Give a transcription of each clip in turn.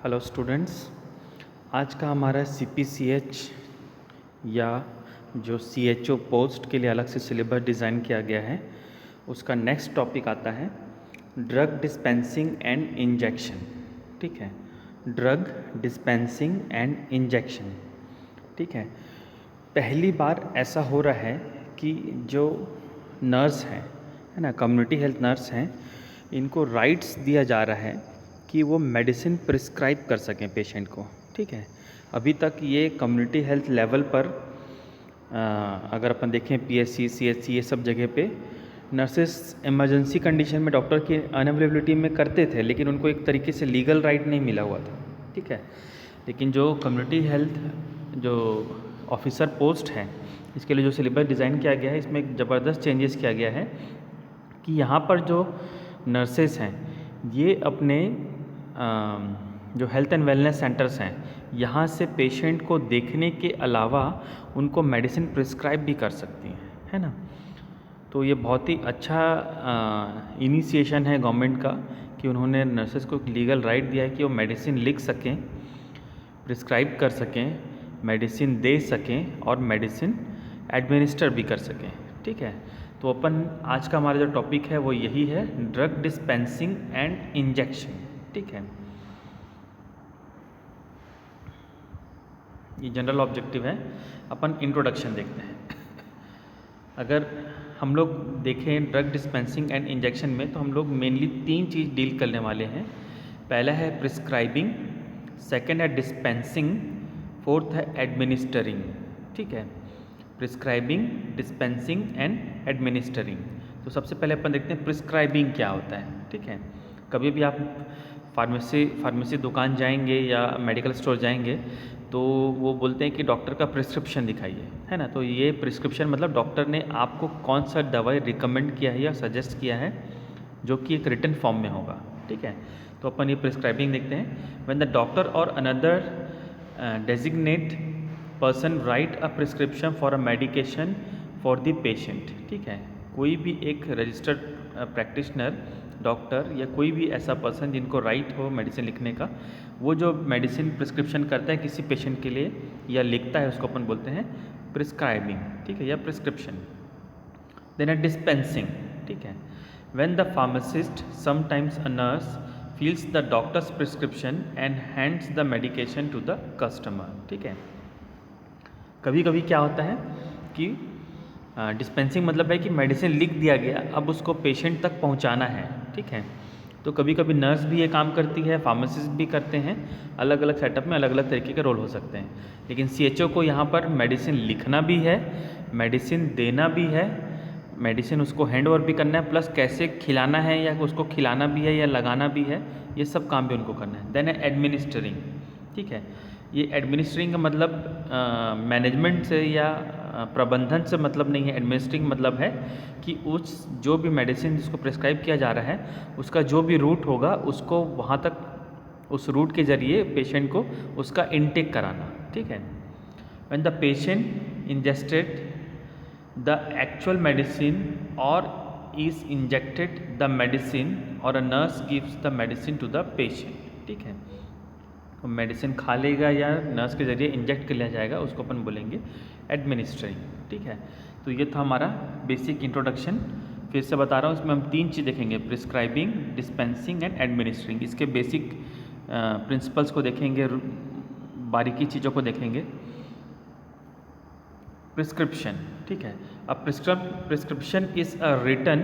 Hello students, आज का हमारा CPCH या जो CHO पोस्ट के लिए अलग से सिलेबस डिज़ाइन किया गया है उसका नेक्स्ट टॉपिक आता है ड्रग डिस्पेंसिंग एंड इंजेक्शन। ठीक है, ड्रग डिस्पेंसिंग एंड इंजेक्शन। ठीक है, पहली बार ऐसा हो रहा है कि जो नर्स है ना, कम्युनिटी हेल्थ नर्स हैं, इनको राइट्स दिया जा रहा है कि वो मेडिसिन प्रिस्क्राइब कर सकें पेशेंट को। ठीक है, अभी तक ये कम्युनिटी हेल्थ लेवल पर अगर अपन देखें PSC, CHC ये सब जगह पे नर्सेस इमरजेंसी कंडीशन में डॉक्टर की अनअवेलेबिलिटी में करते थे, लेकिन उनको एक तरीके से लीगल राइट नहीं मिला हुआ था। ठीक है, लेकिन जो कम्युनिटी हेल्थ जो ऑफिसर पोस्ट है, इसके लिए जो सिलेबस डिज़ाइन किया गया है, इसमें एक ज़बरदस्त चेंजेस किया गया है कि यहाँ पर जो नर्सेस हैं ये अपने जो हेल्थ एंड वेलनेस सेंटर्स हैं यहाँ से पेशेंट को देखने के अलावा उनको मेडिसिन प्रिस्क्राइब भी कर सकती हैं, है ना। तो ये बहुत ही अच्छा इनिशिएशन है गवर्नमेंट का कि उन्होंने नर्सेस को एक लीगल राइट दिया है कि वो मेडिसिन लिख सकें, प्रिस्क्राइब कर सकें, मेडिसिन दे सकें और मेडिसिन एडमिनिस्टर भी कर सकें। ठीक है, तो अपन आज का हमारा जो टॉपिक है वो यही है, ड्रग डिस्पेंसिंग एंड इंजेक्शन। ठीक है, ये जनरल ऑब्जेक्टिव है। अपन इंट्रोडक्शन देखते हैं। अगर हम लोग देखें ड्रग डिस्पेंसिंग एंड इंजेक्शन में, तो हम लोग मेनली 3 चीज़ डील करने वाले हैं। पहला है प्रिस्क्राइबिंग, सेकंड है डिस्पेंसिंग, फोर्थ है एडमिनिस्टरिंग। ठीक है, प्रिस्क्राइबिंग, डिस्पेंसिंग एंड एडमिनिस्टरिंग। तो सबसे पहले अपन देखते हैं प्रिस्क्राइबिंग क्या होता है। ठीक है, कभी भी आप फार्मेसी दुकान जाएंगे या मेडिकल स्टोर जाएंगे तो वो बोलते हैं कि डॉक्टर का प्रिस्क्रिप्शन दिखाइए, है ना। तो ये प्रिस्क्रिप्शन मतलब डॉक्टर ने आपको कौन सा दवाई रिकमेंड किया है या सजेस्ट किया है, जो कि एक रिटन फॉर्म में होगा। ठीक है, तो अपन ये प्रिस्क्राइबिंग देखते हैं। व्हेन द डॉक्टर और another designate person right a prescription for a medication for the patient. ठीक है, कोई भी एक रजिस्टर्ड प्रैक्टिशनर, डॉक्टर या कोई भी ऐसा पर्सन जिनको राइट हो मेडिसिन लिखने का, वो जो मेडिसिन प्रिस्क्रिप्शन करता है किसी पेशेंट के लिए या लिखता है, उसको अपन बोलते हैं प्रिस्क्राइबिंग। ठीक है, या प्रिस्क्रिप्शन। देन है डिस्पेंसिंग। ठीक है, when the pharmacist sometimes a nurse fills the doctor's prescription and hands the medication to the customer. ठीक है, कभी कभी क्या होता है कि डिस्पेंसिंग मतलब है कि मेडिसिन लिख दिया गया, अब उसको पेशेंट तक पहुंचाना है। ठीक है, तो कभी कभी नर्स भी ये काम करती है, फार्मासिस्ट भी करते हैं। अलग अलग सेटअप में अलग अलग तरीके के रोल हो सकते हैं, लेकिन CHO को यहाँ पर मेडिसिन लिखना भी है, मेडिसिन देना भी है, मेडिसिन उसको हैंड ओवर भी करना है, प्लस कैसे खिलाना है या उसको खिलाना भी है या लगाना भी है, ये सब काम भी उनको करना है। देन है एडमिनिस्टरिंग। ठीक है, ये एडमिनिस्ट्रिंग का मतलब मैनेजमेंट से या प्रबंधन से मतलब नहीं है। एडमिनिस्ट्रिंग मतलब है कि उस जो भी मेडिसिन जिसको प्रिस्क्राइब किया जा रहा है उसका जो भी रूट होगा उसको वहाँ तक, उस रूट के जरिए पेशेंट को उसका इनटेक कराना। ठीक है, when the patient ingested the actual medicine or is injected the medicine or a nurse gives the medicine to the patient. ठीक है, तो मेडिसिन खा लेगा या नर्स के जरिए इंजेक्ट कर लिया जाएगा, उसको अपन बोलेंगे एडमिनिस्ट्रिंग। ठीक है, तो ये था हमारा बेसिक इंट्रोडक्शन। फिर से बता रहा हूँ, इसमें हम 3 चीज़ देखेंगे, प्रिस्क्राइबिंग, डिस्पेंसिंग एंड एडमिनिस्ट्रिंग। इसके बेसिक प्रिंसिपल्स को देखेंगे, बारीकी चीज़ों को देखेंगे। प्रिस्क्रिप्शन। ठीक है, अब prescription is a written,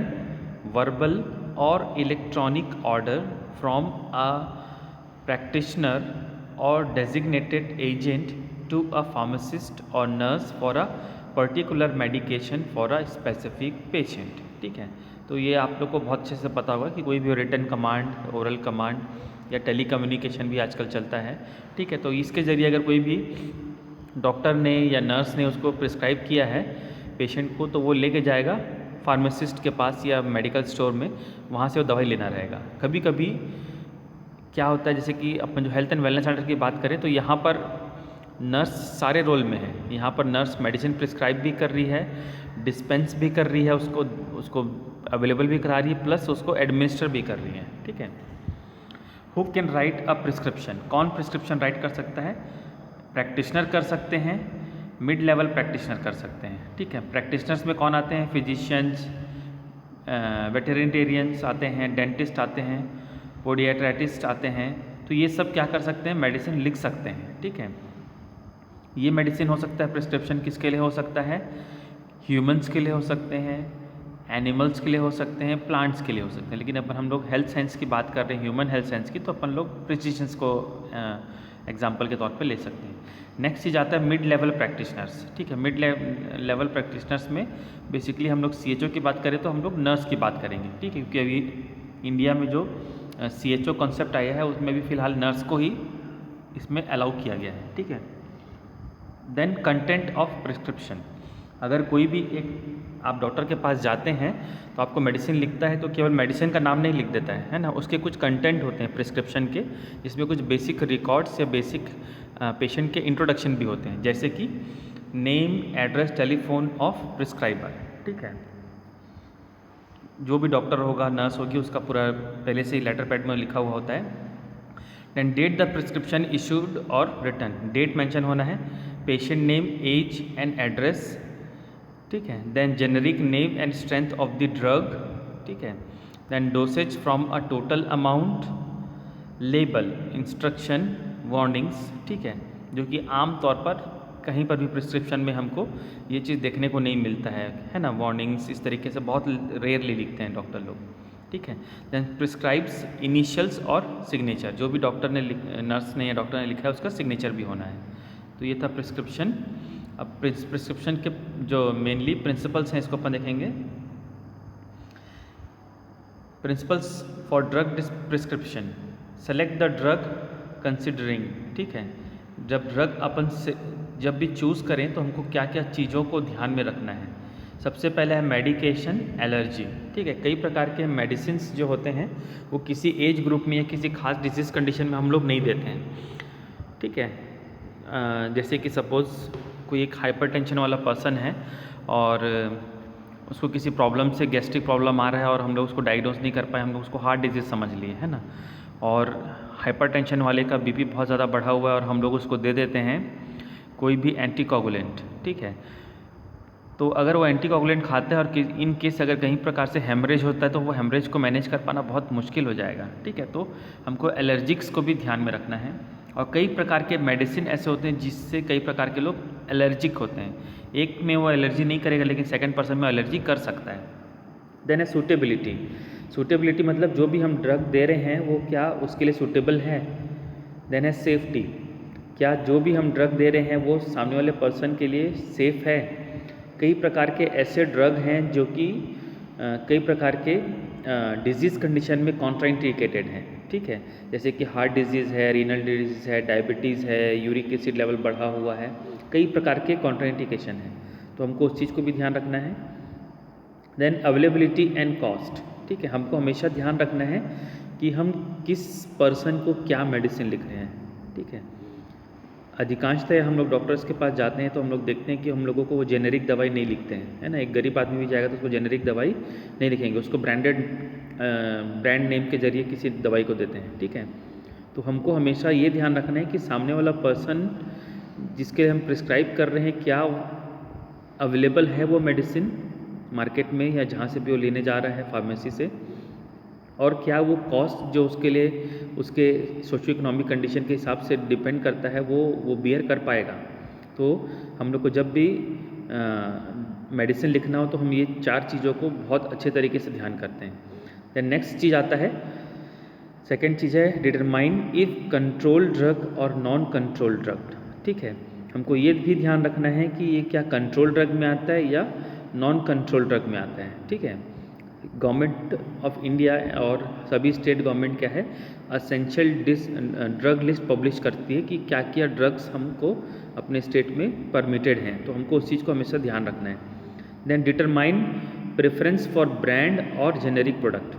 verbal or electronic order from a practitioner or designated agent to a pharmacist or nurse for a particular medication for a specific patient। ठीक है, तो ये आप लोग को बहुत अच्छे से पता होगा कि कोई भी रिटन कमांड, ओरल कमांड या टेली कम्युनिकेशन भी आजकल चलता है। ठीक है, तो इसके ज़रिए अगर कोई भी डॉक्टर ने या नर्स ने उसको प्रिस्क्राइब किया है पेशेंट को, तो वो लेके जाएगा फार्मासिस्ट के पास या मेडिकल स्टोर में, वहाँ से वो दवाई लेना रहेगा। कभी कभी क्या होता है, जैसे कि अपन जो हेल्थ एंड वेलनेस सेंटर की बात करें तो यहाँ पर नर्स सारे रोल में है। यहाँ पर नर्स मेडिसिन प्रिस्क्राइब भी कर रही है, डिस्पेंस भी कर रही है, उसको अवेलेबल भी करा रही है, प्लस उसको एडमिनिस्टर भी कर रही है। ठीक है, who can write a prescription, कौन प्रिस्क्रिप्शन राइट कर सकता है? प्रैक्टिशनर कर सकते हैं, मिड लेवल प्रैक्टिशनर कर सकते हैं, ठीक है। प्रैक्टिशनर्स में कौन आते हैं? फिजिशियंस, वेटेरिनेरियंस आते हैं, डेंटिस्ट आते हैं, पोडियाट्रिटिस्ट आते हैं। तो ये सब क्या कर सकते हैं? मेडिसिन लिख सकते हैं, ठीक है। ये मेडिसिन हो सकता है, प्रिस्क्रिप्शन किसके लिए हो सकता है? ह्यूमंस के लिए हो सकते हैं, एनिमल्स के लिए हो सकते हैं, प्लांट्स के लिए हो सकते हैं। लेकिन अपन हम लोग हेल्थ साइंस की बात कर रहे हैं, ह्यूमन हेल्थ साइंस की, तो अपन लोग फिजिशियंस को एग्जाम्पल के तौर पे ले सकते हैं। नेक्स्ट चीज़ आता है मिड लेवल प्रैक्टिशनर्स, ठीक है। मिड लेवल प्रैक्टिशनर्स में बेसिकली हम लोग CHO की बात करें तो हम लोग नर्स की बात करेंगे, ठीक है, क्योंकि अभी इंडिया में जो CHO कॉन्सेप्ट आया है उसमें भी फ़िलहाल नर्स को ही इसमें अलाउ किया गया है, ठीक है। देन कंटेंट ऑफ प्रिस्क्रिप्शन, अगर कोई भी एक आप डॉक्टर के पास जाते हैं तो आपको मेडिसिन लिखता है तो केवल मेडिसिन का नाम नहीं लिख देता है ना, उसके कुछ कंटेंट होते हैं प्रिस्क्रिप्शन के, जिसमें कुछ बेसिक रिकॉर्ड्स या बेसिक पेशेंट के इंट्रोडक्शन भी होते हैं, जैसे कि name, address, telephone of prescriber, ठीक है। जो भी डॉक्टर होगा, नर्स होगी, उसका पूरा पहले से ही लेटर पैड में लिखा हुआ होता है। Then date the prescription issued और रिटर्न, डेट मेंशन होना है, patient name, age and address, ठीक है। Then generic name and strength of the drug, ठीक है। Then dosage from a total amount, label, instruction, warnings, ठीक है, जो कि आम तौर पर कहीं पर भी प्रिस्क्रिप्शन में हमको ये चीज़ देखने को नहीं मिलता है ना। वार्निंग्स इस तरीके से बहुत रेयरली लिखते हैं डॉक्टर लोग, ठीक है। देन प्रिस्क्राइब्स, इनिशियल्स और सिग्नेचर, जो भी डॉक्टर ने नर्स ने या डॉक्टर ने लिखा है उसका सिग्नेचर भी होना है। तो ये था प्रिस्क्रिप्शन। अब प्रिस्क्रिप्शन के जो मेनली प्रिंसिपल्स हैं इसको अपन देखेंगे। Principles for drug prescription, select the drug considering, ठीक है। जब ड्रग अपन से जब भी चूज़ करें तो हमको क्या क्या चीज़ों को ध्यान में रखना है। सबसे पहले है मेडिकेशन, एलर्जी, ठीक है। कई प्रकार के मेडिसिन्स जो होते हैं वो किसी एज ग्रुप में या किसी खास डिजीज़ कंडीशन में हम लोग नहीं देते हैं, ठीक है। जैसे कि सपोज़ कोई एक हाइपरटेंशन वाला पर्सन है और उसको किसी प्रॉब्लम से गैस्ट्रिक प्रॉब्लम आ रहा है और हम लोग उसको डायग्नोज नहीं कर पाए, हम लोग उसको हार्ट डिजीज़ समझ लिए, है ना। और हाइपरटेंशन वाले का बीपी बहुत ज़्यादा बढ़ा हुआ है और हम लोग उसको दे देते हैं कोई भी एंटीकोगुलेंट, ठीक है। तो अगर वो एंटीकोगुलेंट खाते हैं और इन केस अगर कहीं प्रकार से हेमरेज होता है तो वो हेमरेज को मैनेज कर पाना बहुत मुश्किल हो जाएगा, ठीक है। तो हमको एलर्जिक्स को भी ध्यान में रखना है। और कई प्रकार के मेडिसिन ऐसे होते हैं जिससे कई प्रकार के लोग एलर्जिक होते हैं। एक में वो एलर्जी नहीं करेगा लेकिन सेकंड पर्सन में एलर्जी कर सकता है। देन है सूटेबिलिटी, सूटेबिलिटी मतलब जो भी हम ड्रग दे रहे हैं वो क्या उसके लिए सूटेबल है। देन है सेफ्टी, क्या जो भी हम ड्रग दे रहे हैं वो सामने वाले पर्सन के लिए सेफ़ है। कई प्रकार के ऐसे ड्रग हैं जो कि कई प्रकार के डिजीज़ कंडीशन में कॉन्ट्राइंडिकेटेड हैं, ठीक है। जैसे कि हार्ट डिजीज़ है, रीनल डिजीज़ है, डायबिटीज़ है, यूरिक एसिड लेवल बढ़ा हुआ है, कई प्रकार के कॉन्ट्राइंडिकेशन हैं, तो हमको उस चीज़ को भी ध्यान रखना है। देन अवेलेबिलिटी एंड कॉस्ट, ठीक है। हमको हमेशा ध्यान रखना है कि हम किस पर्सन को क्या मेडिसिन लिख रहे हैं, ठीक है। अधिकांशतः हम लोग डॉक्टर्स के पास जाते हैं तो हम लोग देखते हैं कि हम लोगों को वो जेनेरिक दवाई नहीं लिखते हैं, है ना। एक गरीब आदमी भी जाएगा तो उसको जेनेरिक दवाई नहीं लिखेंगे, उसको ब्रांड नेम के जरिए किसी दवाई को देते हैं, ठीक है। तो हमको हमेशा ये ध्यान रखना है कि सामने वाला पर्सन जिसके हम प्रिस्क्राइब कर रहे हैं क्या अवेलेबल है वो मेडिसिन मार्केट में या जहाँ से भी वो लेने जा रहा है फार्मेसी से, और क्या वो कॉस्ट जो उसके लिए उसके सोशो इकोनॉमिक कंडीशन के हिसाब से डिपेंड करता है वो बियर कर पाएगा। तो हम लोग को जब भी मेडिसिन लिखना हो तो हम ये 4 चीज़ों को बहुत अच्छे तरीके से ध्यान करते हैं। देन नेक्स्ट चीज़ आता है, सेकेंड चीज़ है डिटरमाइन इफ कंट्रोल ड्रग और नॉन कंट्रोल ड्रग, ठीक है। हमको ये भी ध्यान रखना है कि ये क्या कंट्रोल ड्रग में आता है या नॉन कंट्रोल ड्रग में आता है, ठीक है। गवर्नमेंट ऑफ इंडिया और सभी स्टेट गवर्नमेंट क्या है असेंशियल ड्रग लिस्ट पब्लिश करती है कि क्या क्या ड्रग्स हमको अपने स्टेट में परमिटेड हैं, तो हमको उस चीज़ को हमेशा ध्यान रखना है। Then determine preference for brand और जेनेरिक प्रोडक्ट,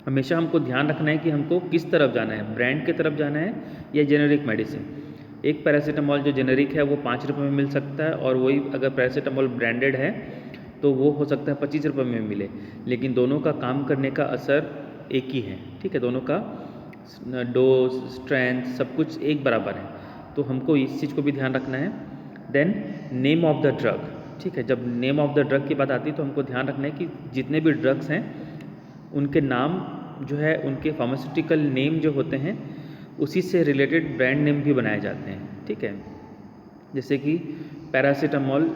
हमेशा हमको ध्यान रखना है कि हमको किस तरफ जाना है, ब्रांड की तरफ जाना है या जेनेरिक मेडिसिन। एक पैरासीटामॉल जो जेनेरिक है वो 5 रुपये में मिल सकता है और वही अगर पैरासीटामॉल ब्रांडेड है तो वो हो सकता है 25 रुपये में मिले, लेकिन दोनों का काम करने का असर एक ही है, ठीक है। दोनों का डोज, स्ट्रेंथ, सब कुछ एक बराबर है, तो हमको इस चीज़ को भी ध्यान रखना है। Then name of the drug, ठीक है, जब नेम ऑफ द ड्रग की बात आती है तो हमको ध्यान रखना है कि जितने भी ड्रग्स हैं उनके नाम जो है, उनके फार्मास्यूटिकल नेम जो होते हैं उसी से रिलेटेड ब्रांड नेम भी बनाए जाते हैं, ठीक है। जैसे कि पैरासीटामोल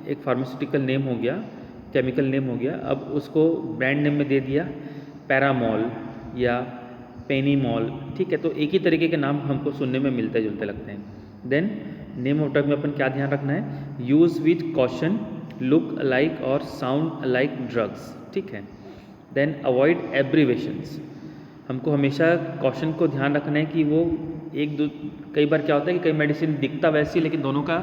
एक फार्मास्यूटिकल नेम हो गया, केमिकल नेम हो गया, अब उसको ब्रांड नेम में दे दिया पैरामोल या पेनीमोल, ठीक है, तो एक ही तरीके के नाम हमको सुनने में मिलते जुलते लगते हैं। देन नेम ऑफ ड्रग में अपन क्या ध्यान रखना है, use with caution, look alike और साउंड अलाइक ड्रग्स, ठीक है। देन अवॉइड एब्रीवेशंस, हमको हमेशा कॉशन को ध्यान रखना है कि वो कई बार क्या होता है कि कई मेडिसिन दिखता वैसी लेकिन दोनों का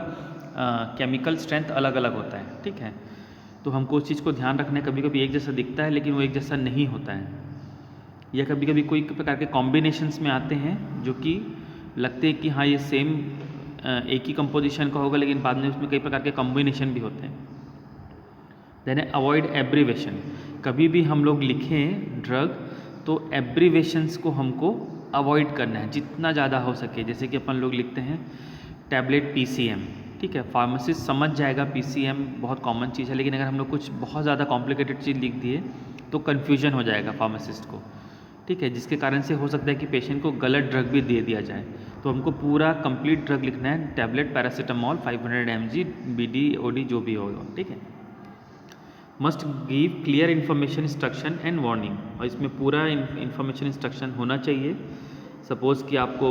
केमिकल स्ट्रेंथ अलग अलग होता है, ठीक है, तो हमको उस चीज़ को ध्यान रखना है। कभी कभी एक जैसा दिखता है लेकिन वो एक जैसा नहीं होता है, या कभी कभी कोई प्रकार के कॉम्बिनेशंस में आते हैं जो कि लगते हैं कि हाँ ये सेम एक ही कंपोजिशन का होगा, लेकिन बाद में उसमें कई प्रकार के कॉम्बिनेशन भी होते हैं। देन अवॉइड एब्रीवेशन, कभी भी हम लोग लिखें ड्रग तो एब्रीवेशंस को हमको अवॉइड करना है जितना ज़्यादा हो सके। जैसे कि अपन लोग लिखते हैं टैबलेट PCM, ठीक है, फार्मासिस्ट समझ जाएगा PCM बहुत कॉमन चीज़ है, लेकिन अगर हम लोग कुछ बहुत ज़्यादा कॉम्प्लिकेटेड चीज़ लिख दिए तो कन्फ्यूजन हो जाएगा फार्मासिस्ट को, ठीक है, जिसके कारण से हो सकता है कि पेशेंट को गलत ड्रग भी दे दिया जाए। तो हमको पूरा कंप्लीट ड्रग लिखना है, tablet paracetamol 500 mg BD OD जो भी होगा, ठीक है। Must give clear information, instruction and warning, और इसमें पूरा इन्फॉर्मेशन इंस्ट्रक्शन होना चाहिए। सपोज़ कि आपको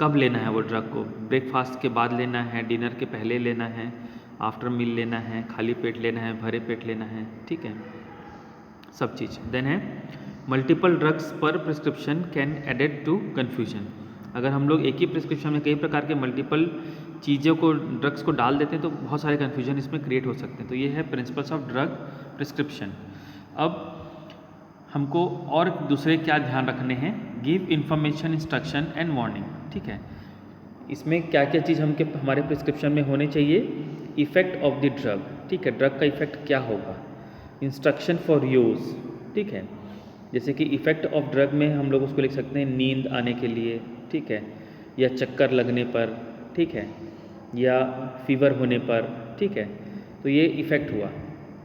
कब लेना है वो ड्रग को, ब्रेकफास्ट के बाद लेना है, डिनर के पहले लेना है, आफ्टर मील लेना है, खाली पेट लेना है, भरे पेट लेना है, ठीक है, सब चीज़। देन है multiple drugs per prescription can added to confusion, अगर हम लोग एक ही प्रिस्क्रिप्शन में कई प्रकार के मल्टीपल चीज़ों को, ड्रग्स को डाल देते हैं तो बहुत सारे कन्फ्यूजन इसमें क्रिएट हो सकते हैं। तो ये है प्रिंसिपल्स ऑफ ड्रग प्रिस्क्रिप्शन। अब हमको और दूसरे क्या ध्यान रखने हैं, give information, instruction and warning, ठीक है। इसमें क्या क्या चीज़ हमारे प्रिस्क्रिप्शन में होने चाहिए, इफेक्ट ऑफ द ड्रग, ठीक है, ड्रग का इफेक्ट क्या होगा, इंस्ट्रक्शन फॉर यूज़, ठीक है, जैसे कि इफ़ेक्ट ऑफ ड्रग में हम लोग उसको लिख सकते हैं नींद आने के लिए, ठीक है, या चक्कर लगने पर, ठीक है, या फीवर होने पर, ठीक है, तो ये इफ़ेक्ट हुआ।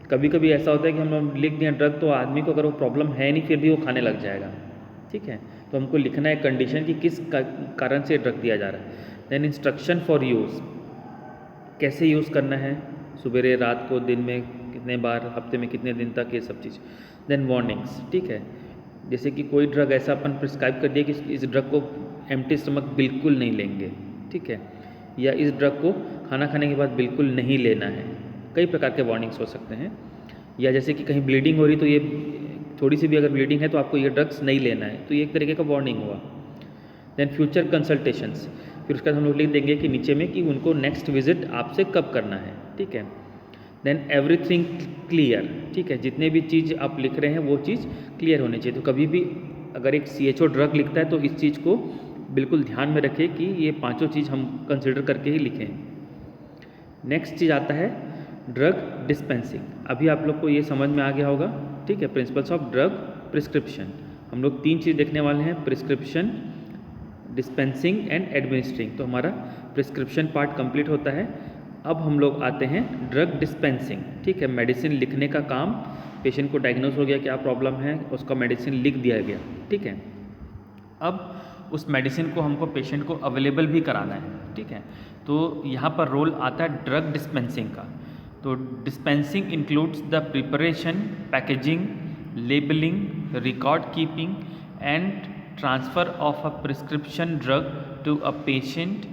कभी कभी ऐसा होता है कि हम लोग लिख दिए ड्रग तो आदमी को अगर वो प्रॉब्लम है नहीं फिर भी वो खाने लग जाएगा, ठीक है, तो हमको लिखना है कंडीशन कि किस कारण से ड्रग दिया जा रहा है। देन इंस्ट्रक्शन फॉर यूज़, कैसे यूज़ करना है, सुबह रात को, दिन में कितने बार, हफ्ते में कितने दिन तक, ये सब चीज़। देन वार्निंग्स, ठीक है, जैसे कि कोई ड्रग ऐसा अपन प्रिस्क्राइब कर दिया कि इस ड्रग को एम्प्टी स्टमक बिल्कुल नहीं लेंगे, ठीक है, या इस ड्रग को खाना खाने के बाद बिल्कुल नहीं लेना है, कई प्रकार के वार्निंग्स हो सकते हैं। या जैसे कि कहीं ब्लीडिंग हो रही तो ये थोड़ी सी भी अगर ब्लीडिंग है तो आपको ये ड्रग्स नहीं लेना है, तो ये एक तरीके का वार्निंग हुआ। देन फ्यूचर कंसल्टेशंस, फिर उसके बाद हम लोग लिख देंगे कि नीचे में कि उनको नेक्स्ट विजिट आपसे कब करना है, ठीक है। देन एवरीथिंग क्लियर, ठीक है, जितने भी चीज़ आप लिख रहे हैं वो चीज़ क्लियर होनी चाहिए। तो कभी भी अगर एक CHO ड्रग लिखता है तो इस चीज़ को बिल्कुल ध्यान में रखें कि ये पांचों चीज़ हम कंसिडर करके ही लिखें। नेक्स्ट चीज़ आता है ड्रग डिस्पेंसिंग, अभी आप लोग को ये समझ में आ गया होगा, ठीक है, प्रिंसिपल्स ऑफ ड्रग प्रिस्क्रिप्शन। हम लोग 3 चीज़ देखने वाले हैं, प्रिस्क्रिप्शन, डिस्पेंसिंग एंड एडमिनिस्ट्रिंग। तो हमारा प्रिस्क्रिप्शन पार्ट कंप्लीट होता है। अब हम लोग आते हैं ड्रग डिस्पेंसिंग, ठीक है, मेडिसिन लिखने का काम, पेशेंट को डायग्नोज हो गया क्या प्रॉब्लम है, उसका मेडिसिन लिख दिया गया, ठीक है। अब उस मेडिसिन को हमको पेशेंट को अवेलेबल भी कराना है, ठीक है, तो यहाँ पर रोल आता है ड्रग डिस्पेंसिंग का। तो dispensing includes the preparation, packaging, labelling, record keeping and transfer of a prescription drug to a patient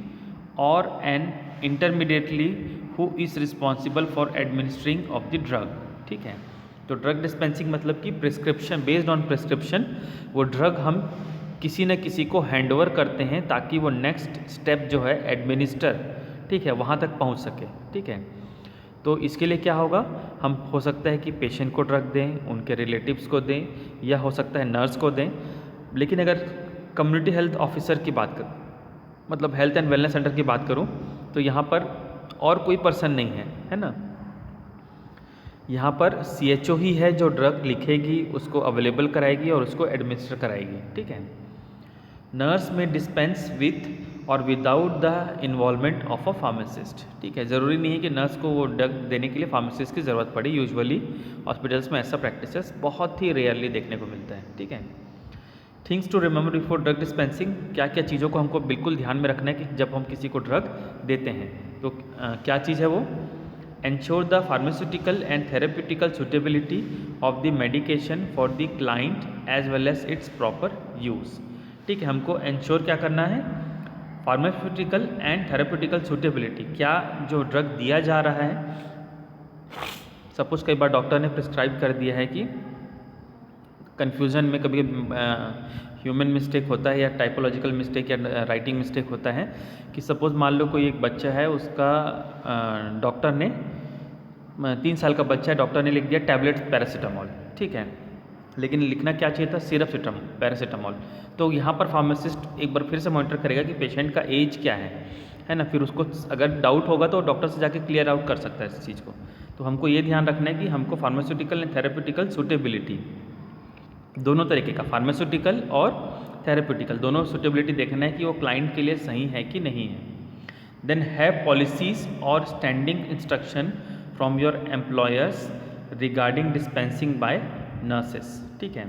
or an intermediately who is responsible for administering of the drug, ठीक है। तो drug dispensing मतलब कि prescription, based on prescription वो drug हम किसी न किसी को हैंडओवर करते हैं ताकि वो नेक्स्ट स्टेप जो है एडमिनिस्टर, ठीक है, वहाँ तक पहुँच सके, ठीक है। तो इसके लिए क्या होगा, हम हो सकता है कि पेशेंट को ड्रग दें, उनके रिलेटिव्स को दें, या हो सकता है नर्स को दें। लेकिन अगर कम्युनिटी हेल्थ ऑफिसर की बात करूँ, मतलब हेल्थ एंड वेलनेस सेंटर की बात करूँ, तो यहाँ पर और कोई पर्सन नहीं है, है ना, यहाँ पर CHO ही है जो ड्रग लिखेगी, उसको अवेलेबल कराएगी और उसको एडमिनिस्टर कराएगी, ठीक है। नर्स में डिस्पेंस विथ और without the involvement of a pharmacist. ठीक है, ज़रूरी नहीं है कि नर्स को वो ड्रग देने के लिए फार्मासिस्ट की ज़रूरत पड़े। यूजुअली हॉस्पिटल्स में ऐसा प्रैक्टिसेस बहुत ही रेयरली देखने को मिलता है। ठीक है, things to remember before drug dispensing, क्या क्या चीज़ों को हमको बिल्कुल ध्यान में रखना है कि जब हम किसी को ड्रग देते हैं तो क्या चीज़ है वो। Ensure the pharmaceutical and therapeutic suitability of the medication for the client as well as its proper use. ठीक है, हमको एंश्योर क्या करना है, फार्मास्यूटिकल एंड थेरेप्यूटिकल सुटेबिलिटी, क्या जो ड्रग दिया जा रहा है, सपोज कई बार डॉक्टर ने प्रिस्क्राइब कर दिया है कि कन्फ्यूज़न में कभी ह्यूमन मिस्टेक होता है या टाइपोलॉजिकल मिस्टेक या राइटिंग मिस्टेक होता है कि सपोज़ मान लो कोई एक बच्चा है, उसका डॉक्टर ने 3 साल का बच्चा है, डॉक्टर ने लिख दिया टैबलेट पैरासीटामॉल। ठीक है, लेकिन लिखना क्या चाहिए था, सिरप पैरासीटामॉल। तो यहाँ पर फार्मासिस्ट एक बार फिर से मॉनिटर करेगा कि पेशेंट का एज क्या है ना, फिर उसको अगर डाउट होगा तो डॉक्टर से जाके क्लियर आउट कर सकता है इस चीज़ को। तो हमको ये ध्यान रखना है कि हमको फार्मास्यूटिकल एंड थेरेप्यूटिकल सुटेबिलिटी दोनों तरीके का, फार्मास्यूटिकल और थेरेप्यूटिकल दोनों सुटेबिलिटी देखना है कि वो क्लाइंट के लिए सही है कि नहीं है। देन हैव पॉलिसीज़ और standing instruction from your employers regarding dispensing by nurses. ठीक है,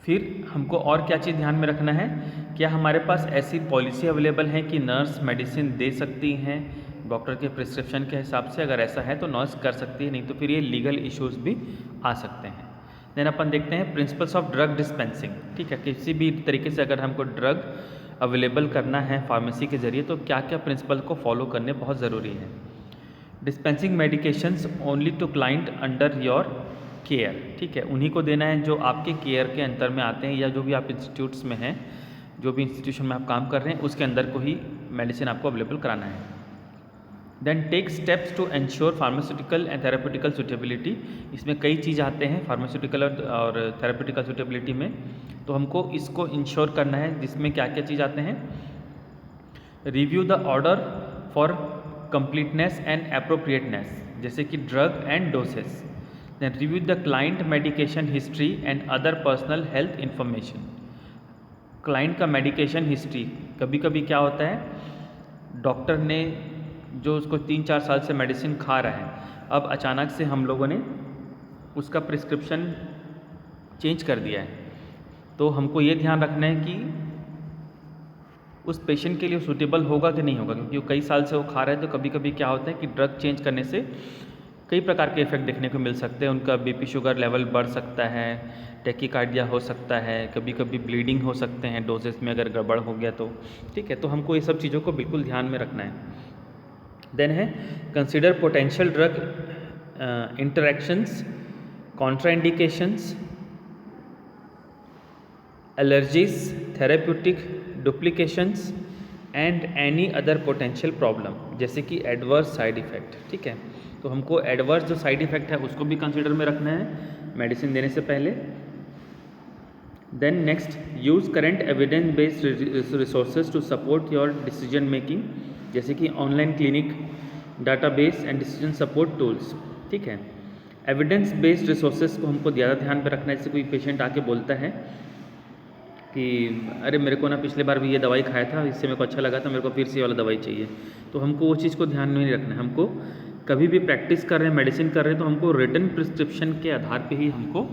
फिर हमको और क्या चीज़ ध्यान में रखना है, क्या हमारे पास ऐसी पॉलिसी अवेलेबल है कि नर्स मेडिसिन दे सकती हैं डॉक्टर के प्रिस्क्रिप्शन के हिसाब से। अगर ऐसा है तो नर्स कर सकती है, नहीं तो फिर ये लीगल इश्यूज भी आ सकते हैं। देन अपन देखते हैं प्रिंसिपल्स ऑफ ड्रग डिस्पेंसिंग। ठीक है, किसी भी तरीके से अगर हमको ड्रग अवेलेबल करना है फार्मेसी के ज़रिए तो क्या क्या प्रिंसिपल को फॉलो करने बहुत ज़रूरी है। Dispensing medications only to client under your care. ठीक है, उन्हीं को देना है जो आपके केयर के अंतर में आते हैं या जो भी आप इंस्टीट्यूट्स में हैं, जो भी इंस्टीट्यूशन में आप काम कर रहे हैं उसके अंदर को ही मेडिसिन आपको अवेलेबल कराना है। Then take steps to ensure pharmaceutical and therapeutic suitability. इसमें कई चीज़ आते हैं फार्मास्यूटिकल और थेरेप्यूटिकल सुटेबिलिटी में, तो हमको इसको इंश्योर करना है, जिसमें क्या क्या चीज़ आते हैं। Review the order for completeness and appropriateness, जैसे कि drug and doses. Then review the client medication history and other personal health information. Client का मेडिकेशन हिस्ट्री, कभी कभी क्या होता है, डॉक्टर ने जो उसको 3-4 साल से मेडिसिन खा रहा है, अब अचानक से हम लोगों ने उसका प्रिस्क्रिप्शन चेंज कर दिया है, तो हमको ये ध्यान रखना है कि उस पेशेंट के लिए सूटेबल होगा कि नहीं होगा, क्योंकि वो कई साल से वो खा रहा है। तो कभी कभी क्या होता है कि ड्रग चेंज करने से कई प्रकार के इफेक्ट देखने को मिल सकते हैं। उनका बीपी शुगर लेवल बढ़ सकता है, टैकीकार्डिया हो सकता है, कभी कभी ब्लीडिंग हो सकते हैं डोजेस में अगर गड़बड़ हो गया तो। ठीक है, तो हमको ये सब चीज़ों को बिल्कुल ध्यान में रखना है। देन है consider potential drug interactions, contraindications, allergies, therapeutic duplications and any other potential problem, जैसे कि एडवर्स साइड इफ़ेक्ट। ठीक है, तो हमको एडवर्स जो साइड इफ़ेक्ट है उसको भी कंसिडर में रखना है मेडिसिन देने से पहले। Then next, use current evidence based resources to support your decision making, जैसे कि online clinic, database and decision support tools. ठीक है, एविडेंस बेस्ड रिसोर्सेज को हमको ज़्यादा ध्यान पे रखना है। जैसे कोई पेशेंट आके बोलता है कि अरे मेरे को ना पिछले बार भी ये दवाई खाया था, इससे मेरे को अच्छा लगा था, मेरे को फिर से ये वाला दवाई चाहिए, तो हमको वो चीज़ को ध्यान में नहीं रखना है। हमको कभी भी प्रैक्टिस कर रहे हैं, मेडिसिन कर रहे हैं, तो हमको रिटन प्रिस्क्रिप्शन के आधार पे ही हमको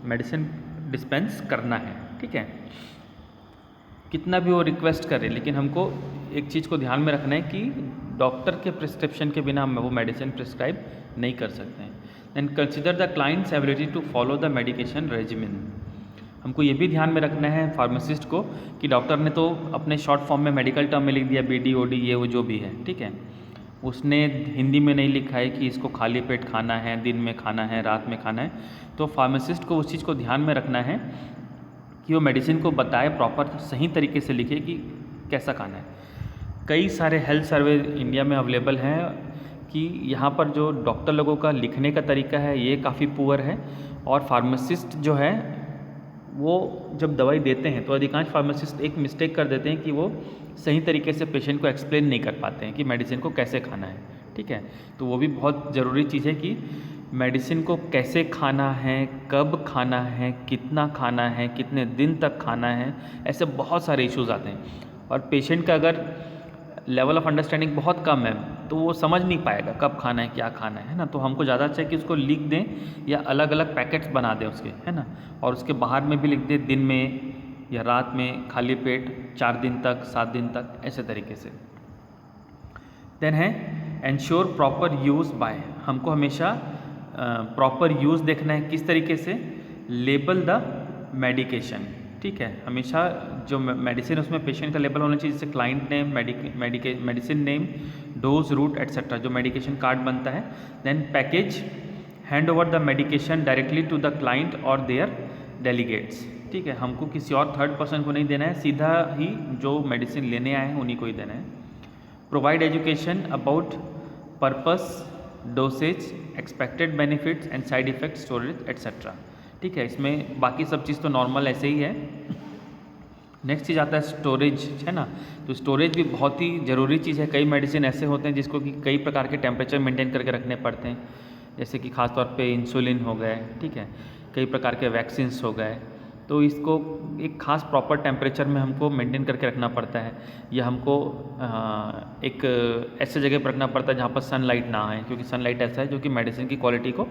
मेडिसिन डिस्पेंस करना है। ठीक है, कितना भी वो रिक्वेस्ट करे, लेकिन हमको एक चीज़ को ध्यान में रखना है कि डॉक्टर के प्रिस्क्रिप्शन के बिना हम वो मेडिसिन प्रिस्क्राइब नहीं कर सकते हैं। Then consider the client's ability to follow the medication regimen. हमको ये भी ध्यान में रखना है फार्मासिस्ट को कि डॉक्टर ने तो अपने शॉर्ट फॉर्म में मेडिकल टर्म में लिख दिया BD OD ये वो जो भी है। ठीक है, उसने हिंदी में नहीं लिखा है कि इसको खाली पेट खाना है, दिन में खाना है, रात में खाना है। तो फार्मासिस्ट को उस चीज़ को ध्यान में रखना है कि वो मेडिसिन को बताए, प्रॉपर सही तरीके से लिखे कि कैसा खाना है। कई सारे हेल्थ सर्वे इंडिया में अवेलेबल हैं कि यहाँ पर जो डॉक्टर लोगों का लिखने का तरीका है ये काफ़ी पुअर है, और फार्मासिस्ट जो है वो जब दवाई देते हैं तो अधिकांश फार्मासिस्ट एक मिस्टेक कर देते हैं कि वो सही तरीके से पेशेंट को एक्सप्लेन नहीं कर पाते हैं कि मेडिसिन को कैसे खाना है। ठीक है, तो वो भी बहुत ज़रूरी चीज़ है कि मेडिसिन को कैसे खाना है, कब खाना है, कितना खाना है, कितने दिन तक खाना है, ऐसे बहुत सारे इश्यूज आते हैं। और पेशेंट का अगर लेवल ऑफ अंडरस्टैंडिंग बहुत कम है तो वो समझ नहीं पाएगा कब खाना है, क्या खाना है ना। तो हमको ज़्यादा अच्छा है कि उसको लिख दें या अलग अलग पैकेट्स बना दें उसके, है ना, और उसके बाहर में भी लिख दें दिन में या रात में, खाली पेट 4 दिन तक, 7 दिन तक, ऐसे तरीके से। देन है एंश्योर प्रॉपर यूज़ बाय, हमको हमेशा प्रॉपर यूज़ देखना है। किस तरीके से? लेबल द मेडिकेशन, ठीक है, हमेशा जो मेडिसिन उसमें पेशेंट का लेबल होना चाहिए, जैसे client name, medicine name, dose, route etcetera, जो मेडिकेशन कार्ड बनता है। Then package, hand over the medication directly to the client or their delegates, ठीक है, हमको किसी और थर्ड पर्सन को नहीं देना है, सीधा ही जो मेडिसिन लेने आए हैं उन्हीं को ही देना है। Provide education about purpose, dosage, expected benefits and side effect, storage etcetera, ठीक है। इसमें बाकी सब चीज़ तो नॉर्मल ऐसे ही है। नेक्स्ट चीज़ आता है स्टोरेज, है ना। तो स्टोरेज भी बहुत ही ज़रूरी चीज़ है। कई मेडिसिन ऐसे होते हैं जिसको कि कई प्रकार के टेम्परेचर मेंटेन करके रखने पड़ते हैं, जैसे कि खासतौर पे इंसुलिन हो गए, ठीक है, कई प्रकार के वैक्सीन्स हो गए, तो इसको एक खास प्रॉपर टेम्परेचर में हमको मेंटेन करके रखना पड़ता है, या हमको एक ऐसे जगह पर रखना पड़ता है जहाँ पर सनलाइट ना आए, क्योंकि सनलाइट ऐसा है जो कि मेडिसिन की क्वालिटी को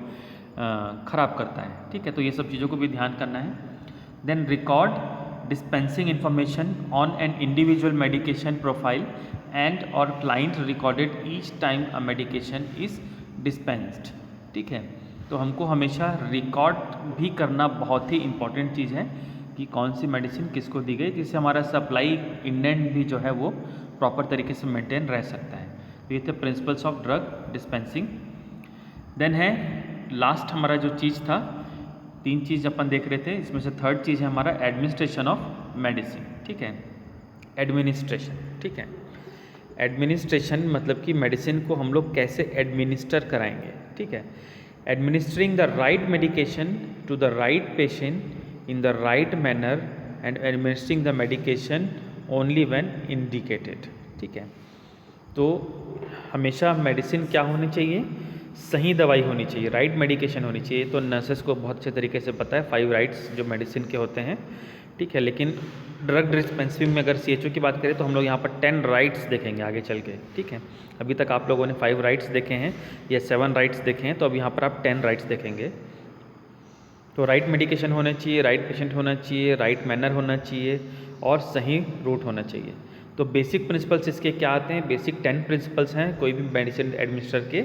ख़राब करता है, ठीक है। तो ये सब चीज़ों को भी ध्यान करना है। Then record dispensing information on an individual medication profile and or client recorded each time a medication is dispensed, ठीक है। तो हमको हमेशा रिकॉर्ड भी करना बहुत ही इम्पॉर्टेंट चीज़ है कि कौन सी मेडिसिन किसको दी गई, जिससे हमारा सप्लाई इंडेंट भी जो है वो प्रॉपर तरीके से मेंटेन रह सकता है। तो ये थे principles of drug dispensing. Then है लास्ट हमारा जो चीज़ था, 3 चीज़ अपन देख रहे थे, इसमें से थर्ड चीज़ है हमारा एडमिनिस्ट्रेशन ऑफ मेडिसिन, ठीक है, एडमिनिस्ट्रेशन, ठीक है। एडमिनिस्ट्रेशन मतलब कि मेडिसिन को हम लोग कैसे एडमिनिस्टर कराएंगे, ठीक है। Administering the right medication to the right patient in the right manner and administering the medication only when indicated, ठीक है। तो हमेशा मेडिसिन क्या होनी चाहिए? सही दवाई होनी चाहिए, राइट मेडिकेशन होनी चाहिए। तो नर्सेस को बहुत अच्छे तरीके से पता है 5 राइट्स जो मेडिसिन के होते हैं, ठीक है। लेकिन ड्रग डिस्पेंसिंग में अगर CHO की बात करें तो हम लोग यहाँ पर 10 राइट्स देखेंगे आगे चल के, ठीक है। अभी तक आप लोगों ने 5 राइट्स देखे हैं या 7 राइट्स देखे हैं, तो अब यहाँ पर आप 10 राइट्स देखेंगे। तो राइट मेडिकेशन होना चाहिए, राइट पेशेंट होना चाहिए, राइट मैनर होना चाहिए और सही रूट होना चाहिए। तो बेसिक प्रिंसिपल्स इसके क्या आते हैं? बेसिक 10 प्रिंसिपल्स हैं कोई भी मेडिसिन एडमिनिस्टर के।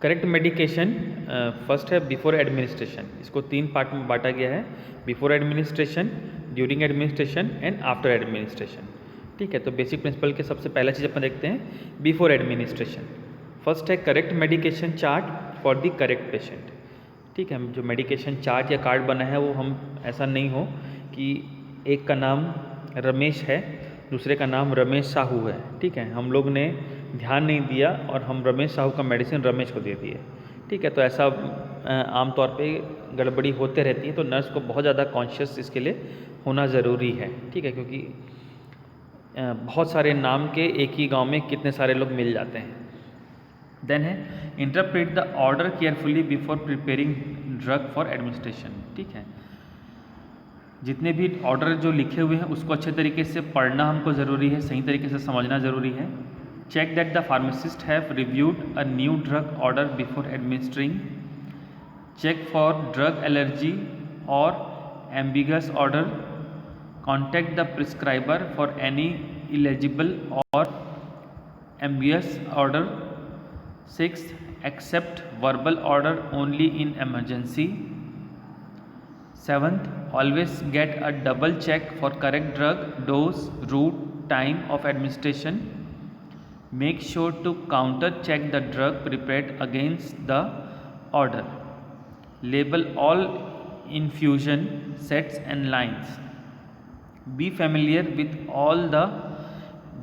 करेक्ट मेडिकेशन फर्स्ट है बिफोर एडमिनिस्ट्रेशन, इसको 3 पार्ट में बांटा गया है, before administration, during administration and after administration, ठीक है। तो बेसिक प्रिंसिपल के सबसे पहला चीज़ अपन देखते हैं बिफोर एडमिनिस्ट्रेशन। फर्स्ट है correct medication chart for the correct patient, ठीक है। जो मेडिकेशन चार्ट या कार्ड बना है वो हम ऐसा नहीं हो कि एक का नाम रमेश है, दूसरे का नाम रमेश साहू है, ठीक है, हम लोग ने ध्यान नहीं दिया और हम रमेश साहू का मेडिसिन रमेश को दे दिए, ठीक है। तो ऐसा आमतौर पे गड़बड़ी होते रहती है, तो नर्स को बहुत ज़्यादा कॉन्शियस इसके लिए होना ज़रूरी है, ठीक है, क्योंकि बहुत सारे नाम के एक ही गांव में कितने सारे लोग मिल जाते हैं। देन है interpret the order carefully before preparing drug for administration, ठीक है। जितने भी ऑर्डर जो लिखे हुए हैं उसको अच्छे तरीके से पढ़ना हमको ज़रूरी है, सही तरीके से समझना ज़रूरी है। Check that the pharmacist have reviewed a new drug order before administering. Check for drug allergy or ambiguous order. Contact the prescriber for any illegible or ambiguous order. 6. Accept verbal order only in emergency. 7th, always get a double check for correct drug dose, route, time of administration. Make sure to counter check the drug prepared against the order. Label all infusion sets and lines. Be familiar with all the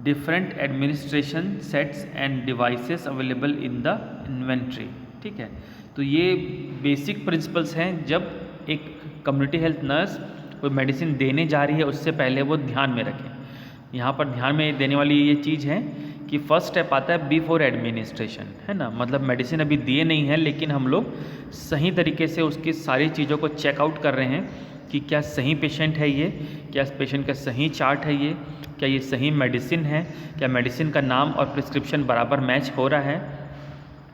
different administration sets and devices available in the inventory, ठीक है। तो ये basic principles हैं जब एक community health nurse कोई medicine देने जा रही है उससे पहले वो ध्यान में रखें। यहाँ पर ध्यान में देने वाली ये चीज़ है कि फर्स्ट स्टेप आता है बिफोर एडमिनिस्ट्रेशन, है ना। मतलब मेडिसिन अभी दिए नहीं है, लेकिन हम लोग सही तरीके से उसकी सारी चीज़ों को चेकआउट कर रहे हैं कि क्या सही पेशेंट है ये, क्या पेशेंट का सही चार्ट है ये, क्या ये सही मेडिसिन है, क्या मेडिसिन का नाम और प्रिस्क्रिप्शन बराबर मैच हो रहा है,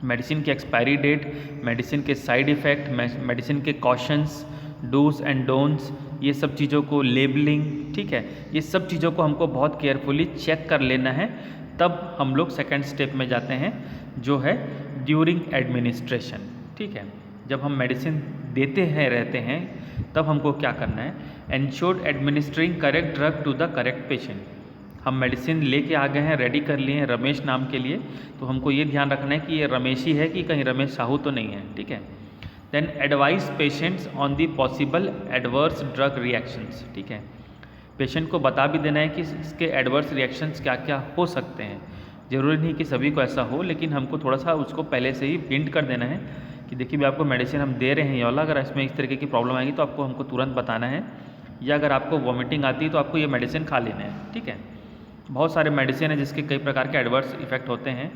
मेडिसिन की एक्सपायरी डेट, मेडिसिन के साइड इफ़ेक्ट, मेडिसिन के कॉशंस, डूज एंड डोंट्स, ये सब चीज़ों को लेबलिंग, ठीक है, ये सब चीज़ों को हमको बहुत केयरफुली चेक कर लेना है। तब हम लोग सेकेंड स्टेप में जाते हैं जो है ड्यूरिंग एडमिनिस्ट्रेशन, ठीक है। जब हम मेडिसिन देते हैं रहते हैं तब हमको क्या करना है, ensure administering correct drug to the correct patient. हम मेडिसिन लेके आ गए हैं, रेडी कर लिए हैं रमेश नाम के लिए, तो हमको ये ध्यान रखना है कि ये रमेश ही है कि कहीं रमेश साहू तो नहीं है, ठीक है। Then advise patients on the possible adverse drug reactions, ठीक है। पेशेंट को बता भी देना है कि इसके एडवर्स रिएक्शंस क्या क्या हो सकते हैं। ज़रूरी नहीं कि सभी को ऐसा हो, लेकिन हमको थोड़ा सा उसको पहले से ही हिंट कर देना है कि देखिए भी आपको मेडिसिन हम दे रहे हैं ये वाला, अगर इसमें इस तरीके की प्रॉब्लम आएगी तो आपको हमको तुरंत बताना है, या अगर आपको वॉमिटिंग आती है तो आपको ये मेडिसिन खा लेना है, ठीक है। बहुत सारे मेडिसिन हैं जिसके कई प्रकार के एडवर्स इफेक्ट होते हैं,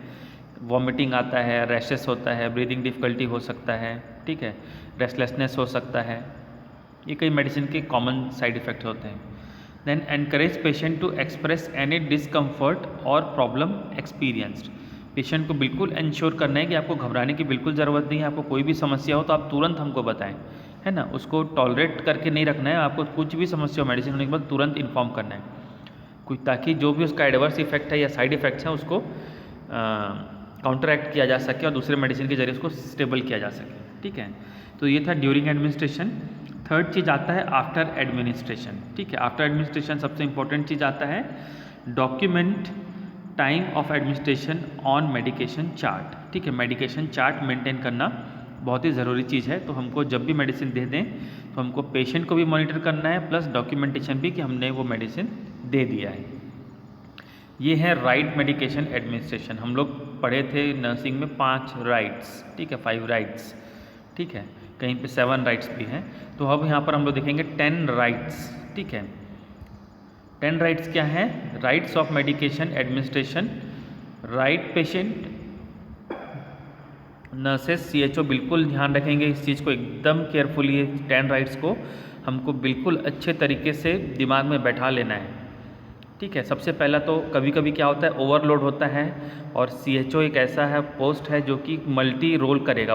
वॉमिटिंग आता है, रैशेस होता है, ब्रीदिंग डिफ़िकल्टी हो सकता है, ठीक है, रेस्टलेसनेस हो सकता है, ये कई मेडिसिन के कॉमन साइड इफ़ेक्ट होते हैं। Then encourage patient to express any discomfort और प्रॉब्लम एक्सपीरियंस्ड। पेशेंट को बिल्कुल इंश्योर करना है कि आपको घबराने की बिल्कुल ज़रूरत नहीं है, आपको कोई भी समस्या हो तो आप तुरंत हमको बताएं, है ना। उसको टॉलरेट करके नहीं रखना है, आपको कुछ भी समस्या हो मेडिसिन होने के बाद तुरंत इन्फॉर्म करना है कुछ, ताकि जो भी उसका एडवर्स इफेक्ट है या साइड इफ़ेक्ट्स हैं उसको काउंटरएक्ट किया जा सके और दूसरे मेडिसिन के जरिए उसको स्टेबल किया जा सके, ठीक है। तो ये था ड्यूरिंग एडमिनिस्ट्रेशन। थर्ड चीज़ आता है आफ्टर एडमिनिस्ट्रेशन, ठीक है। आफ्टर एडमिनिस्ट्रेशन सबसे इंपॉर्टेंट चीज़ आता है document time of administration on medication chart, ठीक है। मेडिकेशन चार्ट मेंटेन करना बहुत ही ज़रूरी चीज़ है। तो हमको जब भी मेडिसिन दे दें तो हमको पेशेंट को भी मॉनिटर करना है, प्लस डॉक्यूमेंटेशन भी कि हमने वो मेडिसिन दे दिया है। ये है राइट मेडिकेशन एडमिनिस्ट्रेशन। हम लोग पढ़े थे नर्सिंग में 5 राइट्स, ठीक है, 5 राइट्स, ठीक है, कहीं पे 7 राइट्स भी हैं। तो अब यहाँ पर हम लोग देखेंगे 10 राइट्स, ठीक है। 10 राइट्स क्या हैं? Rights of medication administration, right patient, nurses, CHO बिल्कुल ध्यान रखेंगे इस चीज़ को, एकदम केयरफुली 10 राइट्स को हमको बिल्कुल अच्छे तरीके से दिमाग में बैठा लेना है, ठीक है। सबसे पहला तो कभी कभी क्या होता है, ओवरलोड होता है और CHO एक ऐसा है पोस्ट है जो कि मल्टी रोल करेगा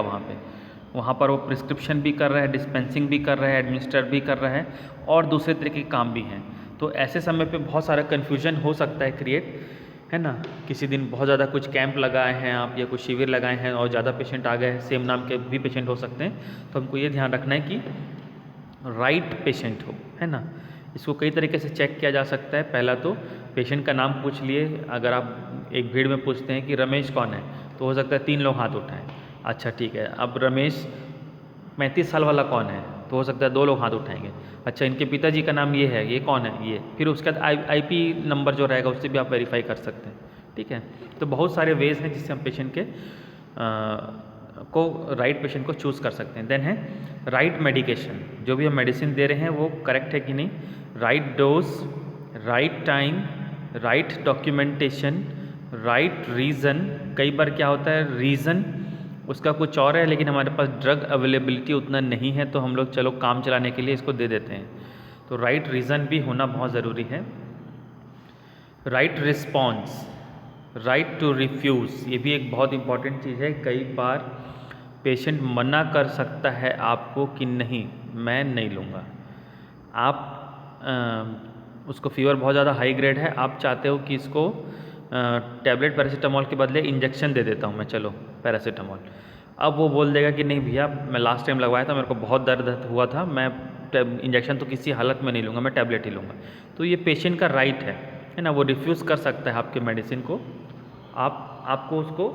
वहाँ पर वो प्रिस्क्रिप्शन भी कर रहा है, डिस्पेंसिंग भी कर रहा है, एडमिनिस्टर भी कर रहा है और दूसरे तरीके के काम भी हैं। तो ऐसे समय पे बहुत सारा कन्फ्यूजन हो सकता है क्रिएट, है ना। किसी दिन बहुत ज़्यादा कुछ कैंप लगाए हैं आप या कुछ शिविर लगाए हैं और ज़्यादा पेशेंट आ गए हैं, सेम नाम के भी पेशेंट हो सकते हैं, तो हमको ये ध्यान रखना है कि राइट पेशेंट हो, है ना। इसको कई तरीके से चेक किया जा सकता है। पहला तो पेशेंट का नाम पूछ लिए, अगर आप एक भीड़ में पूछते हैं कि रमेश कौन है तो हो सकता है 3 लोग हाथ उठाएं, अच्छा ठीक है। अब रमेश 35 साल वाला कौन है तो हो सकता है 2 लोग हाथ उठाएंगे, अच्छा इनके पिताजी का नाम ये है, ये कौन है ये, फिर उसके बाद IP नंबर जो रहेगा उससे भी आप वेरीफाई कर सकते हैं, ठीक है। तो बहुत सारे वेज हैं जिससे हम पेशेंट के राइट पेशेंट को चूज़ कर सकते हैं। देन है राइट मेडिकेशन, जो भी हम मेडिसिन दे रहे हैं वो करेक्ट है कि नहीं, right dose, right time, right documentation, right reason. कई बार क्या होता है रीज़न उसका कुछ और है लेकिन हमारे पास ड्रग अवेलेबिलिटी उतना नहीं है, तो हम लोग चलो काम चलाने के लिए इसको दे देते हैं, तो राइट रीज़न भी होना बहुत ज़रूरी है। Right response, right to refuse, ये भी एक बहुत इंपॉर्टेंट चीज़ है। कई बार पेशेंट मना कर सकता है आपको कि नहीं मैं नहीं लूँगा, आप उसको फीवर बहुत ज़्यादा हाई ग्रेड है, आप चाहते हो कि इसको टैबलेट पैरासीटामोल के बदले इंजेक्शन दे देता हूँ मैं, चलो पैरासीटामोल। अब वो बोल देगा कि नहीं भैया मैं लास्ट टाइम लगवाया था, मेरे को बहुत दर्द हुआ था, मैं इंजेक्शन तो किसी हालत में नहीं लूँगा, मैं टैबलेट ही लूँगा। तो ये पेशेंट का राइट है ना, वो रिफ्यूज़ कर सकता है आपके मेडिसिन को। आपको उसको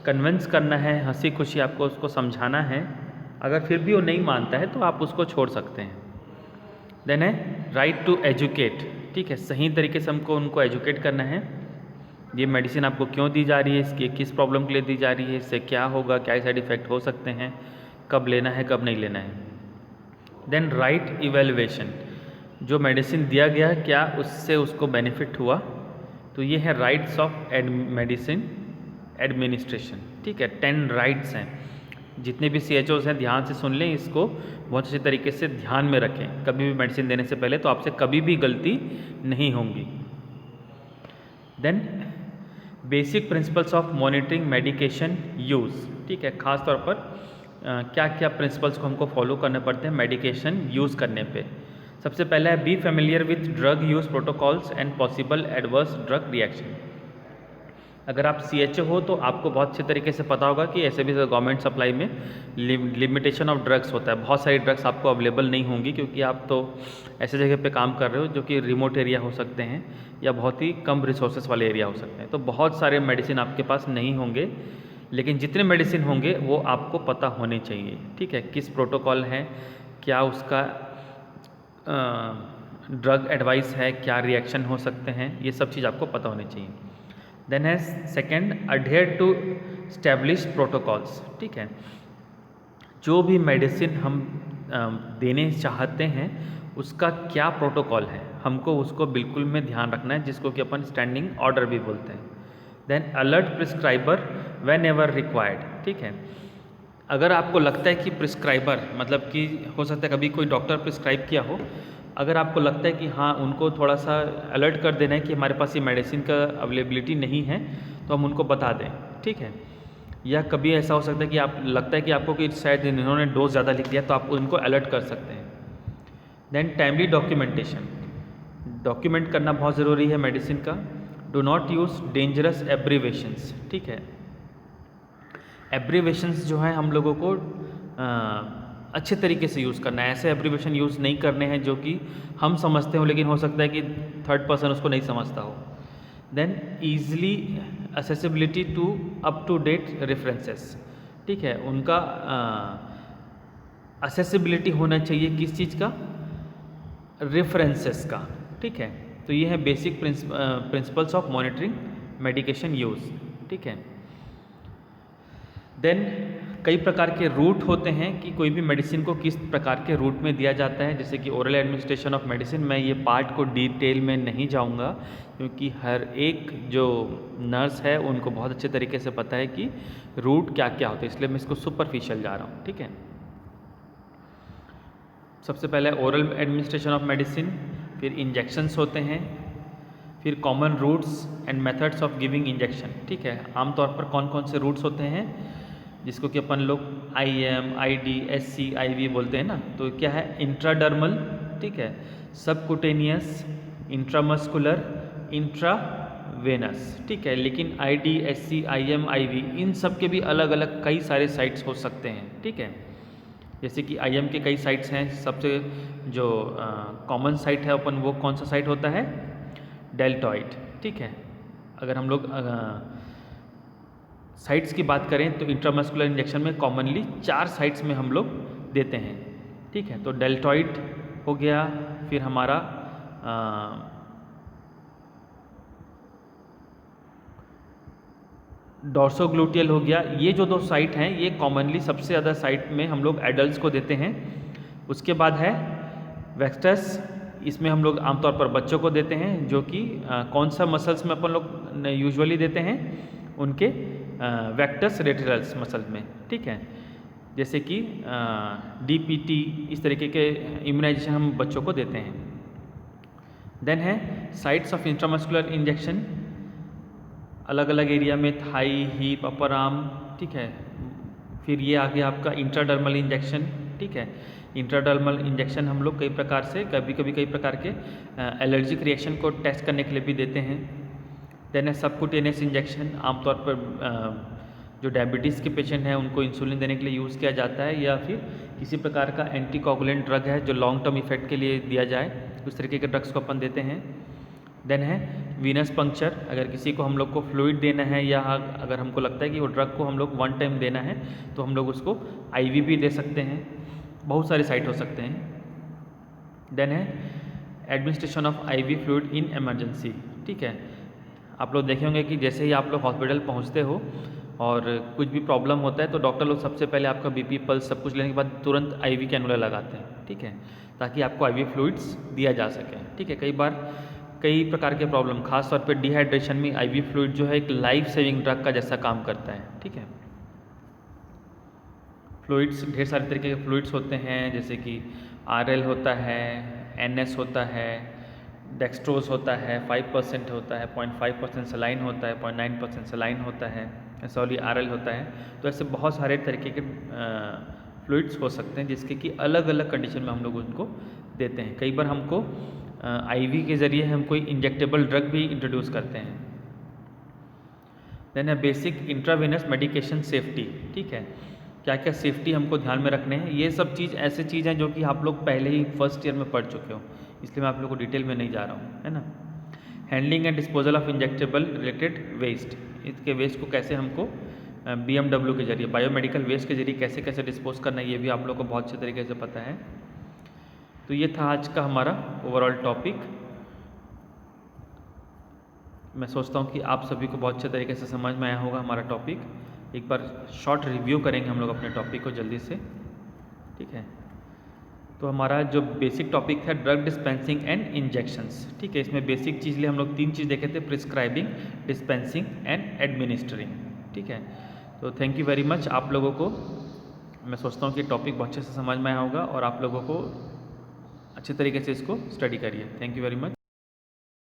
कन्विंस करना है, हंसी खुशी आपको उसको समझाना है। अगर फिर भी वो नहीं मानता है तो आप उसको छोड़ सकते हैं। देन है राइट टू एजुकेट, ठीक है, सही तरीके से हमको उनको एजुकेट करना है। ये मेडिसिन आपको क्यों दी जा रही है, इसकी किस प्रॉब्लम के लिए दी जा रही है, इससे क्या होगा, क्या साइड इफ़ेक्ट हो सकते हैं, कब लेना है कब नहीं लेना है। देन राइट इवेल्युएशन, जो मेडिसिन दिया गया क्या उससे उसको बेनिफिट हुआ तो ये है राइट्स ऑफ मेडिसिन एडमिनिस्ट्रेशन, ठीक है। 10 राइट्स हैं। जितने भी CHOs हैं ध्यान से सुन लें, इसको बहुत अच्छे तरीके से ध्यान में रखें कभी भी मेडिसिन देने से पहले, तो आपसे कभी भी गलती नहीं होंगी। Then basic principles of monitoring medication use, ठीक है। खास तौर पर क्या क्या प्रिंसिपल्स को हमको फॉलो करने पड़ते हैं मेडिकेशन यूज़ करने पे। सबसे पहला है be familiar with drug use protocols and possible adverse drug reaction. अगर आप CHO हो तो आपको बहुत अच्छे तरीके से पता होगा कि ऐसे भी गवर्नमेंट सप्लाई में लिमिटेशन ऑफ ड्रग्स होता है। बहुत सारी ड्रग्स आपको अवेलेबल नहीं होंगी, क्योंकि आप तो ऐसे जगह पे काम कर रहे हो जो कि रिमोट एरिया हो सकते हैं या बहुत ही कम रिसोर्सेज वाले एरिया हो सकते हैं। तो बहुत सारे मेडिसिन आपके पास नहीं होंगे, लेकिन जितने मेडिसिन होंगे वो आपको पता होने चाहिए, ठीक है। किस प्रोटोकॉल है, क्या उसका ड्रग एडवाइस है, क्या रिएक्शन हो सकते हैं, ये सब चीज़ आपको पता होनी चाहिए। देन है second adhere to establish protocols, ठीक है। जो भी मेडिसिन हम देने चाहते हैं उसका क्या प्रोटोकॉल है, हमको उसको बिल्कुल में ध्यान रखना है, जिसको कि अपन स्टैंडिंग ऑर्डर भी बोलते हैं। Then alert prescriber whenever required, ठीक है। अगर आपको लगता है कि प्रिस्क्राइबर मतलब कि हो सकता है कभी कोई डॉक्टर प्रिस्क्राइब किया हो, अगर आपको लगता है कि हाँ उनको थोड़ा सा अलर्ट कर देना है कि हमारे पास ये मेडिसिन का अवेलेबिलिटी नहीं है, तो हम उनको बता दें, ठीक है। या कभी ऐसा हो सकता है कि आप लगता है कि आपको कि शायद इन्होंने डोज ज़्यादा लिख दिया, तो आप उनको अलर्ट कर सकते हैं। देन टाइमली डॉक्यूमेंटेशन, डॉक्यूमेंट करना बहुत ज़रूरी है मेडिसिन का। Do not use dangerous abbreviations, ठीक है। एब्रीवेशंस जो हैं हम लोगों को अच्छे तरीके से यूज़ करना है। ऐसे एब्रीवेशन यूज़ नहीं करने हैं जो कि हम समझते हो लेकिन हो सकता है कि थर्ड पर्सन उसको नहीं समझता हो। Then easily accessibility to up to date references, ठीक है। उनका असेसिबिलिटी होना चाहिए किस चीज़ का, रेफरेंसेस का, ठीक है। तो ये है basic principles of monitoring medication use, ठीक है। देन कई प्रकार के रूट होते हैं कि कोई भी मेडिसिन को किस प्रकार के रूट में दिया जाता है, जैसे कि ओरल एडमिनिस्ट्रेशन ऑफ मेडिसिन। मैं ये पार्ट को डिटेल में नहीं जाऊंगा, क्योंकि हर एक जो नर्स है उनको बहुत अच्छे तरीके से पता है कि रूट क्या क्या होता है, इसलिए मैं इसको सुपरफिशियल जा रहा हूँ, ठीक है। सबसे पहले ओरल एडमिनिस्ट्रेशन ऑफ मेडिसिन, फिर इंजेक्शंस होते हैं, फिर common routes and methods of giving injection, ठीक है। आमतौर पर कौन कौन से रूट्स होते हैं जिसको कि अपन लोग IM, ID, SC, IV बोलते हैं ना, तो क्या है इंट्राडर्मल, ठीक है, सबकुटेनियस, इंट्रामस्कुलर, इंट्रावेनस, ठीक है। लेकिन ID, SC, IM, IV इन सब के भी अलग अलग कई सारे साइट्स हो सकते हैं, ठीक है। जैसे कि IM के कई साइट्स हैं, सबसे जो कॉमन साइट है अपन वो कौन सा साइट होता है, डेल्टॉइड, ठीक है। अगर हम लोग साइट्स की बात करें तो इंट्रामस्कुलर इंजेक्शन में कॉमनली 4 साइट्स में हम लोग देते हैं, ठीक है। तो डेल्टॉइड हो गया, फिर हमारा डॉर्सोग्लूटियल हो गया। ये जो 2 साइट हैं ये कॉमनली सबसे ज़्यादा साइट में हम लोग एडल्ट्स को देते हैं। उसके बाद है वेक्टस, इसमें हम लोग आमतौर पर बच्चों को देते हैं, जो कि कौन सा मसल्स में अपन लोग यूजुअली देते हैं, उनके वेक्टस रेटिनल्स मसल में, ठीक है। जैसे कि DPT इस तरीके के इम्यूनाइजेशन हम बच्चों को देते हैं। देन है साइट्स ऑफ इंट्रामस्कुलर इंजेक्शन, अलग अलग एरिया में, थाई, हिप, अपर आर्म, ठीक है। फिर ये आ गया आपका इंट्राडर्मल इंजेक्शन, ठीक है। इंट्राडर्मल इंजेक्शन हम लोग कई प्रकार से कभी कई प्रकार के एलर्जिक रिएक्शन को टेस्ट करने के लिए भी देते हैं। देन है सबकुटेनियस इंजेक्शन, आमतौर पर जो डायबिटीज़ के पेशेंट हैं उनको इंसुलिन देने के लिए यूज़ किया जाता है, या फिर किसी प्रकार का एंटीकोगुलेंट ड्रग है जो लॉन्ग टर्म इफेक्ट के लिए दिया जाए, उस तरीके के ड्रग्स को अपन देते हैं। देन है वीनस पंक्चर, अगर किसी को हम लोग को फ्लूइड देना है या अगर हमको लगता है कि वो ड्रग को हम लोग 1 टाइम देना है तो हम लोग उसको IV भी दे सकते हैं। बहुत सारे साइट हो सकते हैं। देन है administration of IV fluid in emergency, ठीक है। आप लोग देखे होंगे कि जैसे ही आप लोग हॉस्पिटल पहुंचते हो और कुछ भी प्रॉब्लम होता है तो डॉक्टर लोग सबसे पहले आपका BP, पल्स सब कुछ लेने के बाद तुरंत IV कैनुला लगाते हैं, ठीक है, ताकि आपको IV फ्लूइड्स दिया जा सके, ठीक है। कई बार कई प्रकार के प्रॉब्लम, खास तौर पे डिहाइड्रेशन में आईवी फ्लूइड जो है एक लाइफ सेविंग ड्रग का जैसा काम करता है। ठीक है, फ्लूइड्स, ढेर सारे तरीके के फ्लूइड्स होते हैं, जैसे कि आरएल होता है, एनएस होता है, डेक्सट्रोज होता है, 5% होता है, 0.5% सलाइन होता है, 0.9% सलाइन होता है, सॉरी आरएल होता है। तो ऐसे बहुत सारे तरीके के फ्लूइड्स हो सकते हैं जिसके कि अलग अलग कंडीशन में हम लोग उनको देते हैं। कई बार हमको आईवी के ज़रिए हम कोई इंजेक्टेबल ड्रग भी इंट्रोड्यूस करते हैं। देन है बेसिक इंट्रावेनस मेडिकेशन सेफ्टी। ठीक है, क्या क्या सेफ्टी हमको ध्यान में रखने हैं, ये सब चीज़ ऐसे चीज़ हैं जो कि आप लोग पहले ही फर्स्ट ईयर में पढ़ चुके हो, इसलिए मैं आप लोग को डिटेल में नहीं जा रहा हूँ, है ना। Handling and disposal of injectable related waste, इसके वेस्ट को कैसे हमको BMW के जरिए, बायोमेडिकल वेस्ट के जरिए कैसे कैसे डिस्पोज करना है, ये भी आप लोग को बहुत अच्छे तरीके से पता है। तो ये था आज का हमारा ओवरऑल टॉपिक। मैं सोचता हूँ कि आप सभी को बहुत अच्छे तरीके से समझ में आया होगा हमारा टॉपिक। एक बार शॉर्ट रिव्यू करेंगे हम लोग अपने टॉपिक को जल्दी से। ठीक है, तो हमारा जो बेसिक टॉपिक था ड्रग डिस्पेंसिंग एंड इंजेक्शंस। ठीक है, इसमें बेसिक चीज़ लिए हम लोग 3 चीज़ देखे थे, प्रिस्क्राइबिंग, डिस्पेंसिंग एंड एडमिनिस्ट्रिंग। ठीक है, तो थैंक यू वेरी मच आप लोगों को। मैं सोचता हूँ कि टॉपिक बहुत अच्छे से समझ में आया होगा और आप लोगों को अच्छे तरीके से इसको स्टडी करिए। Thank you very much.